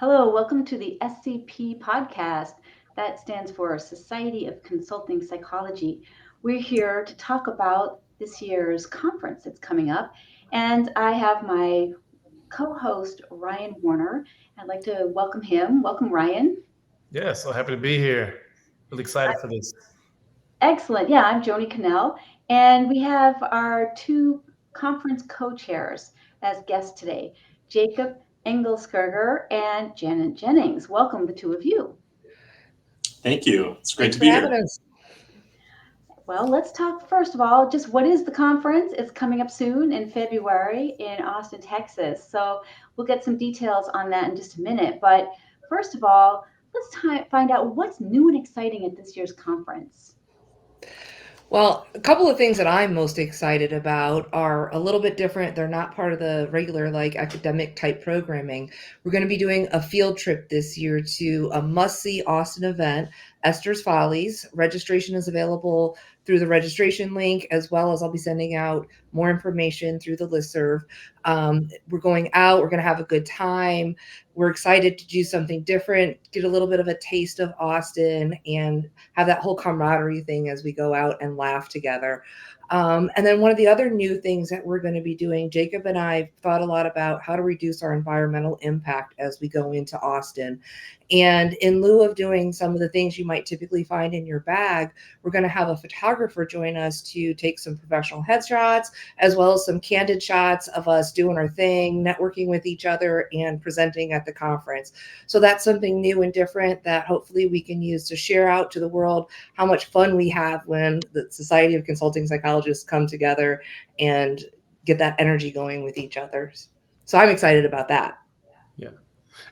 Hello, welcome to the SCP podcast. That stands for Society of Consulting Psychology. We're here to talk about this year's conference that's coming up, and I have my co-host Ryan Warner. I'd like to welcome him. Welcome, Ryan. Yeah, so happy to be here. Really excited for this. Excellent. Yeah, I'm Joanie Connell, and we have our two conference co-chairs as guests today, Jacob Engelskirger and Janet Jennings. Welcome, the two of you. Thank you. It's great Thanks to for be having here. us. Well, let's talk first of all, just what is the conference? It's coming up soon in February in Austin, Texas. So we'll get some details on that in just a minute. But first of all, let's find out what's new and exciting at this year's conference. Well, a couple of things that I'm most excited about are a little bit different. They're not part of the regular, like, academic type programming. We're going to be doing a field trip this year to a must-see Austin event, Esther's Follies. Registration is available through the registration link, as well as I'll be sending out more information through the listserv. We're going out. We're going to have a good time. We're excited to do something different, get a little bit of a taste of Austin, and have that whole camaraderie thing as we go out and laugh together. And then one of the other new things that we're going to be doing, Jacob and I thought a lot about how to reduce our environmental impact as we go into Austin. And in lieu of doing some of the things you might typically find in your bag, we're going to have a photographer join us to take some professional headshots, as well as some candid shots of us doing our thing, networking with each other, and presenting at the conference. So that's something new and different that hopefully we can use to share out to the world how much fun we have when the Society of Consulting Psychologists come together and get that energy going with each other. So I'm excited about that. Yeah.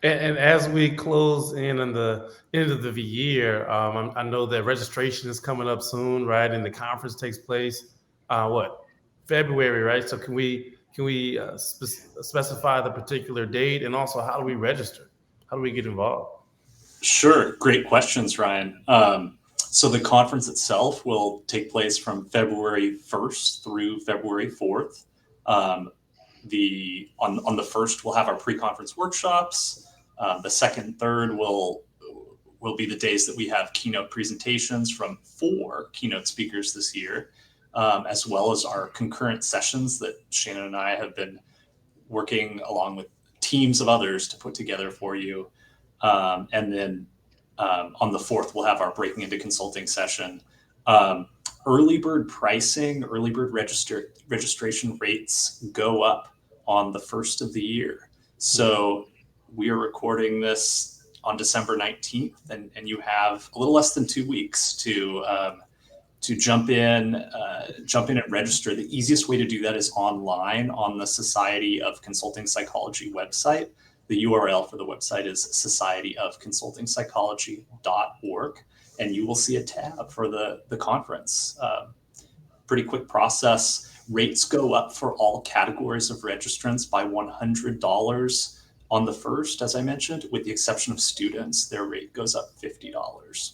And as we close in on the end of the year, I know that registration is coming up soon, right? And the conference takes place, what, February, right? So can we specify the particular date, and also how do we register? How do we get involved? Sure. Great questions, Ryan. So the conference itself will take place from February 1st through February 4th. Um, on the first, we'll have our pre-conference workshops. The second and third will be the days that we have keynote presentations from 4 keynote speakers this year, as well as our concurrent sessions that Shannon and I have been working along with teams of others to put together for you. And then on the 4th, we'll have our Breaking into Consulting session. Early bird pricing, early bird registration rates go up on the 1st of the year. So we are recording this on December 19th, and you have a little less than 2 weeks to jump in and register. The easiest way to do that is online on the Society of Consulting Psychology website. The URL for the website is societyofconsultingpsychology.org, and you will see a tab for the conference. Pretty quick process. Rates go up for all categories of registrants by $100 on the first, as I mentioned, with the exception of students. Their rate goes up $50.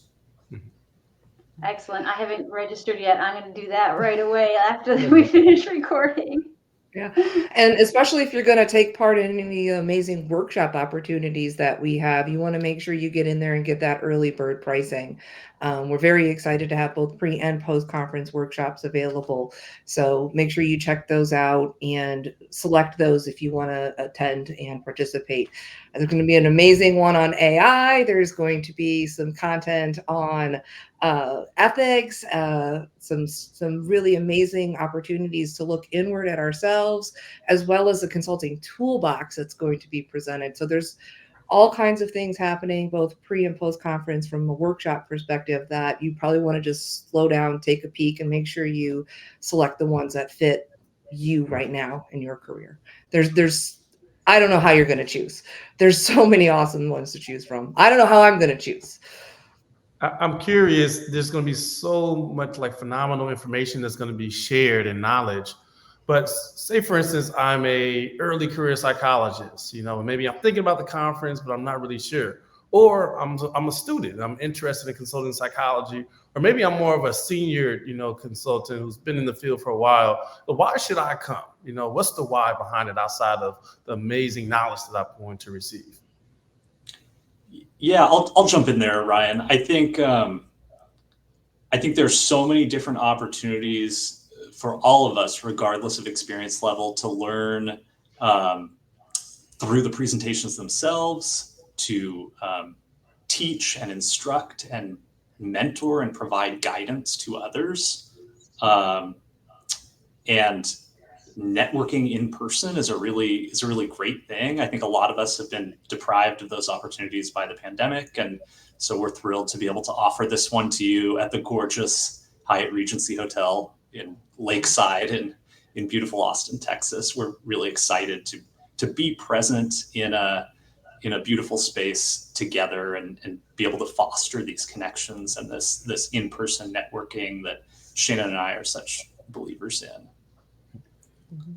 Excellent. I haven't registered yet. I'm going to do that right away after we finish recording. Yeah. And especially if you're going to take part in any amazing workshop opportunities that we have, you want to make sure you get in there and get that early bird pricing. We're very excited to have both pre and post conference workshops available. So make sure you check those out and select those if you want to attend and participate. There's going to be an amazing one on AI. There's going to be some content on ethics, some really amazing opportunities to look inward at ourselves, as well as a consulting toolbox that's going to be presented. So there's all kinds of things happening, both pre and post conference, from a workshop perspective, that you probably want to just slow down, take a peek, and make sure you select the ones that fit you right now in your career. There's I don't know how you're going to choose. There's so many awesome ones to choose from. I don't know how I'm going to choose. I'm curious. There's going to be so much like phenomenal information that's going to be shared and knowledge. But say, for instance, I'm a early career psychologist. Maybe I'm thinking about the conference, but I'm not really sure. Or I'm a student. I'm interested in consulting psychology. Or maybe I'm more of a senior, consultant who's been in the field for a while. But why should I come? What's the why behind it outside of the amazing knowledge that I'm going to receive? Yeah, I'll jump in there, Ryan. I think there's so many different opportunities for all of us, regardless of experience level, to learn through the presentations themselves, to teach and instruct and mentor and provide guidance to others. And networking in person is a really great thing. I think a lot of us have been deprived of those opportunities by the pandemic, and so we're thrilled to be able to offer this one to you at the gorgeous Hyatt Regency Hotel in Lakeside in beautiful Austin, Texas. We're really excited to be present in a beautiful space together and be able to foster these connections and this in-person networking that Shannon and I are such believers in.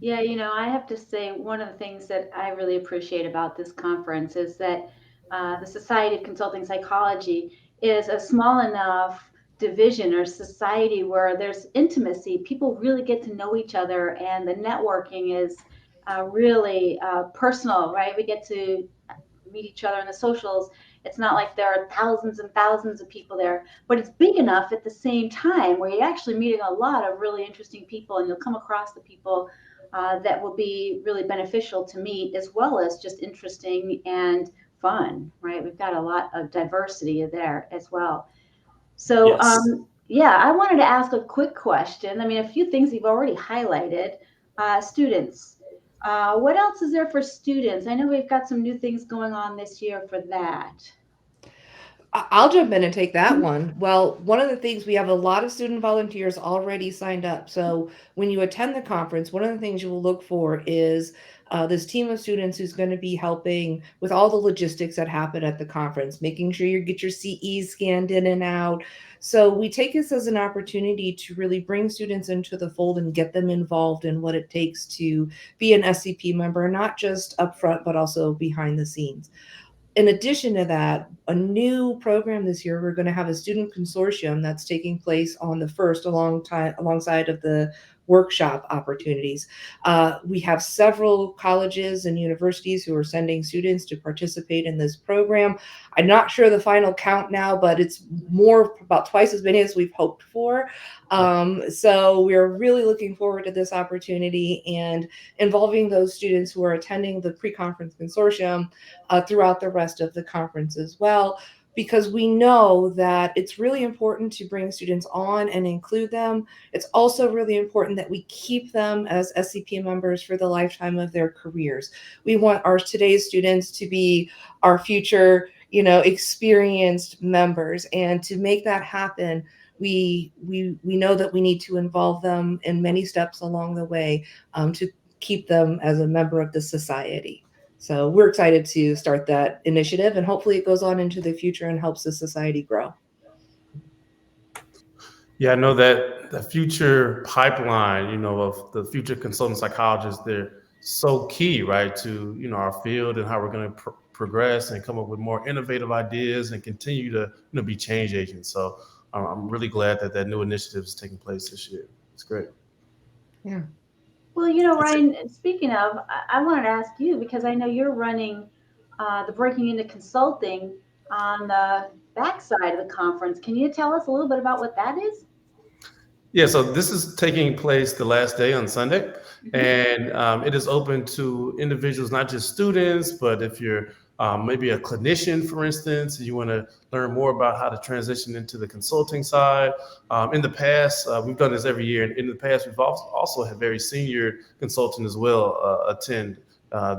Yeah, I have to say one of the things that I really appreciate about this conference is that the Society of Consulting Psychology is a small enough division or society where there's intimacy. People really get to know each other, and the networking is really personal, right? We get to meet each other in the socials. It's not like there are thousands and thousands of people there, but it's big enough at the same time where you're actually meeting a lot of really interesting people, and you'll come across the people that will be really beneficial to meet, as well as just interesting and fun, right? We've got a lot of diversity there as well. So, Yes. yeah, I wanted to ask a quick question. I mean, a few things you've already highlighted. Students, what else is there for students? I know we've got some new things going on this year for that. I'll jump in and take that one. Well, one of the things, we have a lot of student volunteers already signed up. So when you attend the conference, one of the things you will look for is this team of students who's going to be helping with all the logistics that happen at the conference, making sure you get your CEs scanned in and out. So we take this as an opportunity to really bring students into the fold and get them involved in what it takes to be an SCP member, not just up front, but also behind the scenes. In addition to that, a new program this year, we're going to have a student consortium that's taking place on the first alongside of the workshop opportunities. We have several colleges and universities who are sending students to participate in this program. I'm not sure the final count now, but it's about twice as many as we've hoped for. So we're really looking forward to this opportunity and involving those students who are attending the pre-conference consortium throughout the rest of the conference as well, because we know that it's really important to bring students on and include them. It's also really important that we keep them as SCP members for the lifetime of their careers. We want today's students to be our future, experienced members. And to make that happen, we know that we need to involve them in many steps along the way to keep them as a member of the society. So we're excited to start that initiative, and hopefully it goes on into the future and helps the society grow. Yeah, I know that the future pipeline, of the future consultant psychologists, they're so key, right, to, our field and how we're going to progress and come up with more innovative ideas and continue to, be change agents. So I'm really glad that new initiative is taking place this year. It's great. Yeah. Well, Ryan, speaking of, I wanted to ask you, because I know you're running the Breaking Into Consulting on the backside of the conference. Can you tell us a little bit about what that is? Yeah, so this is taking place the last day on Sunday, and it is open to individuals, not just students, but if you're maybe a clinician, for instance, and you want to learn more about how to transition into the consulting side. In the past, we've done this every year, and in the past, we've also had very senior consultants as well attend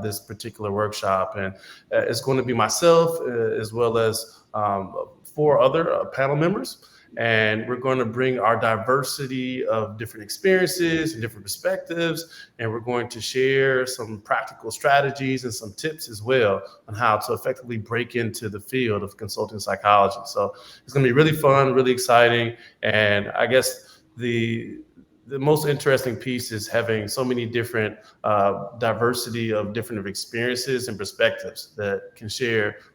this particular workshop, and it's going to be myself as well as 4 other panel members. And we're going to bring our diversity of different experiences and different perspectives, and we're going to share some practical strategies and some tips as well on how to effectively break into the field of consulting psychology. So it's going to be really fun, really exciting, and I guess the most interesting piece is having so many different diversity of different experiences and perspectives that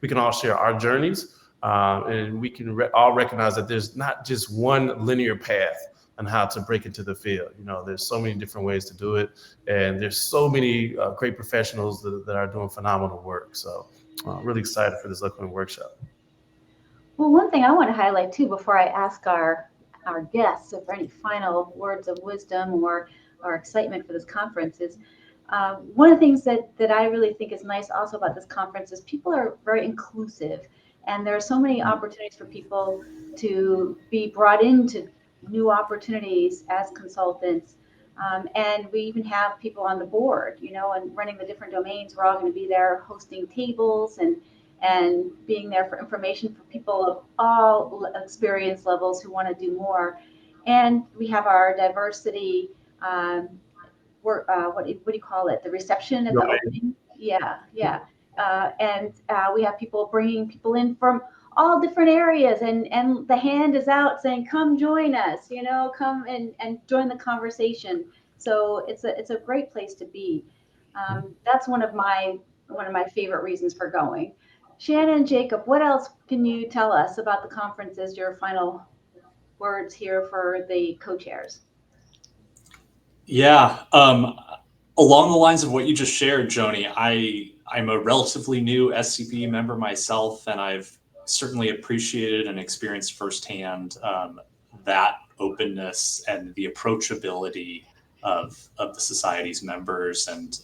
we can all share our journeys. And we can all recognize that there's not just one linear path on how to break into the field. There's so many different ways to do it, and there's so many great professionals that are doing phenomenal work. So really excited for this upcoming workshop. Well, one thing I want to highlight too before I ask our guests for any final words of wisdom or excitement for this conference is one of the things that I really think is nice also about this conference is people are very inclusive, and there are so many opportunities for people to be brought into new opportunities as consultants. And we even have people on the board, and running the different domains. We're all going to be there hosting tables and being there for information for people of all experience levels who want to do more. And we have our diversity, what do you call it? The reception at the opening? Yeah, yeah. And we have people bringing people in from all different areas, and the hand is out saying, come join us, come and join the conversation. So it's a great place to be. That's one of my favorite reasons for going. Shannon, Jacob, what else can you tell us about the conference as your final words here for the co-chairs? Yeah, along the lines of what you just shared, Joanie, I'm a relatively new SCP member myself, and I've certainly appreciated and experienced firsthand that openness and the approachability of the society's members. And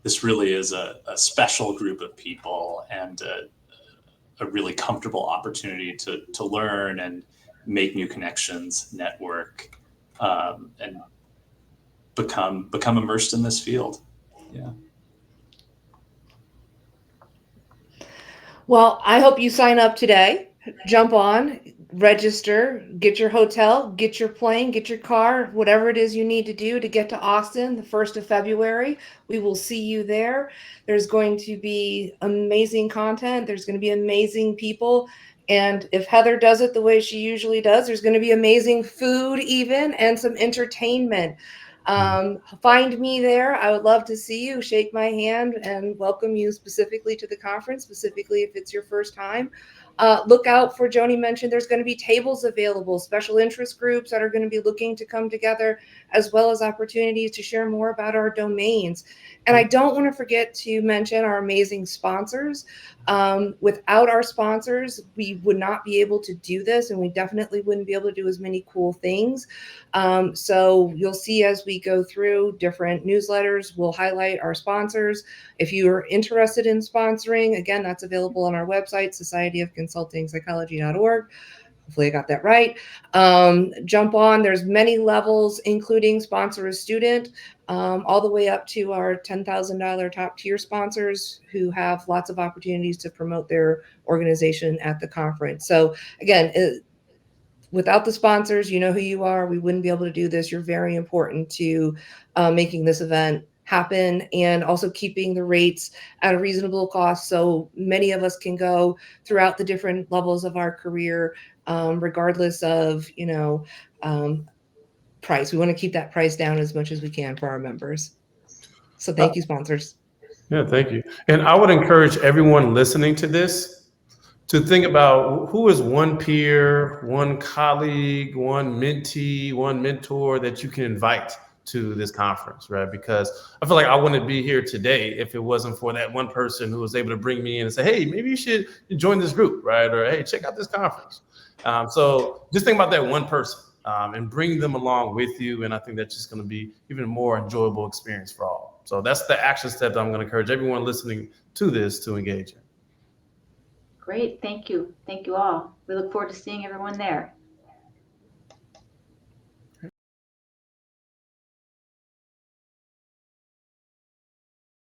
this really is a special group of people and a really comfortable opportunity to learn and make new connections, network, and become immersed in this field. Yeah. Well, I hope you sign up today. Jump on, register, get your hotel, get your plane, get your car, whatever it is you need to do to get to Austin the 1st of February. We will see you there. There's going to be amazing content. There's going to be amazing people. And if Heather does it the way she usually does, there's going to be amazing food even and some entertainment. Find me there. I would love to see you, shake my hand, and welcome you specifically to the conference, specifically if it's your first time. Look out for, Joanie mentioned, there's going to be tables available, special interest groups that are going to be looking to come together, as well as opportunities to share more about our domains. And I don't want to forget to mention our amazing sponsors. Without our sponsors, we would not be able to do this, and we definitely wouldn't be able to do as many cool things. So you'll see as we go through different newsletters, we'll highlight our sponsors. If you are interested in sponsoring, again, that's available on our website, societyofconsultingpsychology.org. Hopefully I got that right. Jump on. There's many levels, including sponsor a student, all the way up to our $10,000 top tier sponsors who have lots of opportunities to promote their organization at the conference. So again, without the sponsors, you know who you are. We wouldn't be able to do this. You're very important to making this event happen, and also keeping the rates at a reasonable cost so many of us can go throughout the different levels of our career, regardless of price. We want to keep that price down as much as we can for our members. So thank you, sponsors. Yeah, thank you. And I would encourage everyone listening to this to think about who is one peer, one colleague, one mentee, one mentor that you can invite to this conference, right? Because I feel like I wouldn't be here today if it wasn't for that one person who was able to bring me in and say, hey, maybe you should join this group, right? Or, hey, check out this conference. So just think about that one person and bring them along with you. And I think that's just going to be even more enjoyable experience for all. So that's the action step that I'm going to encourage everyone listening to this to engage in. Great. Thank you. Thank you all. We look forward to seeing everyone there.